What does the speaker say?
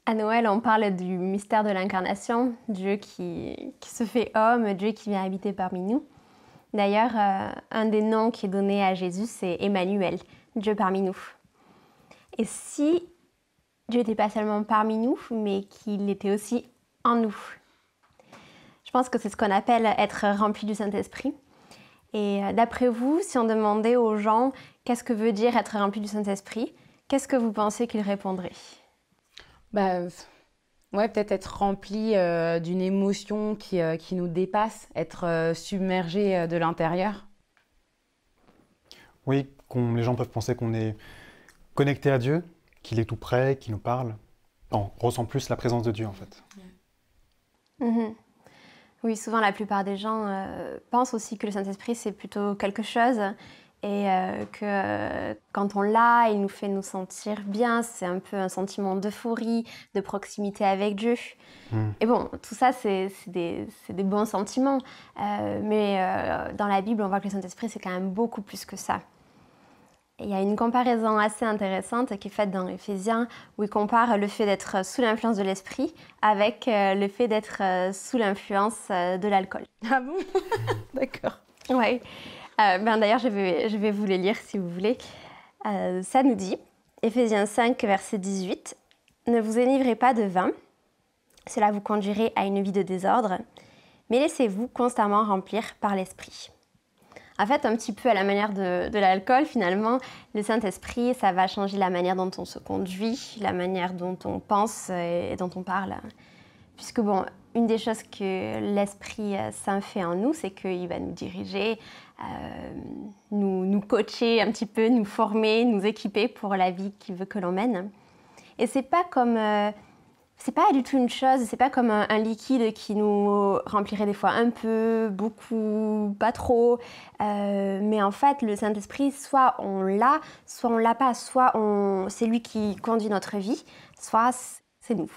À Noël, on parle du mystère de l'incarnation, Dieu qui se fait homme, Dieu qui vient habiter parmi nous. D'ailleurs, un des noms qui est donné à Jésus, c'est Emmanuel, Dieu parmi nous. Et si Dieu n'était pas seulement parmi nous, mais qu'il était aussi en nous? Je pense que c'est ce qu'on appelle être rempli du Saint-Esprit. Et d'après vous, si on demandait aux gens qu'est-ce que veut dire être rempli du Saint-Esprit, qu'est-ce que vous pensez qu'ils répondraient? Bah, ouais, peut-être être rempli d'une émotion qui nous dépasse, être submergé de l'intérieur. Oui, les gens peuvent penser qu'on est connecté à Dieu, qu'il est tout près, qu'il nous parle. On ressent plus la présence de Dieu en fait. Mhm. Oui, souvent la plupart des gens pensent aussi que le Saint-Esprit c'est plutôt quelque chose et que quand on l'a, il nous fait nous sentir bien, c'est un peu un sentiment d'euphorie, de proximité avec Dieu. Et bon, tout ça c'est des bons sentiments, mais dans la Bible on voit que le Saint-Esprit c'est quand même beaucoup plus que ça. Il y a une comparaison assez intéressante qui est faite dans Éphésiens où il compare le fait d'être sous l'influence de l'esprit avec le fait d'être sous l'influence de l'alcool. Ah bon? D'accord. Ouais. D'ailleurs, je vais vous les lire si vous voulez. Ça nous dit, Éphésiens 5, verset 18, « Ne vous enivrez pas de vin, cela vous conduirait à une vie de désordre, mais laissez-vous constamment remplir par l'esprit. » En fait, un petit peu à la manière de l'alcool, finalement, le Saint-Esprit, ça va changer la manière dont on se conduit, la manière dont on pense et dont on parle. Puisque, bon, une des choses que l'Esprit Saint fait en nous, c'est qu'il va nous diriger, nous coacher un petit peu, nous former, nous équiper pour la vie qu'il veut que l'on mène. Et c'est pas comme... c'est pas du tout une chose, c'est pas comme un liquide qui nous remplirait des fois un peu, beaucoup, pas trop. Mais en fait, le Saint-Esprit, soit on l'a pas, soit c'est lui qui conduit notre vie, soit c'est nous.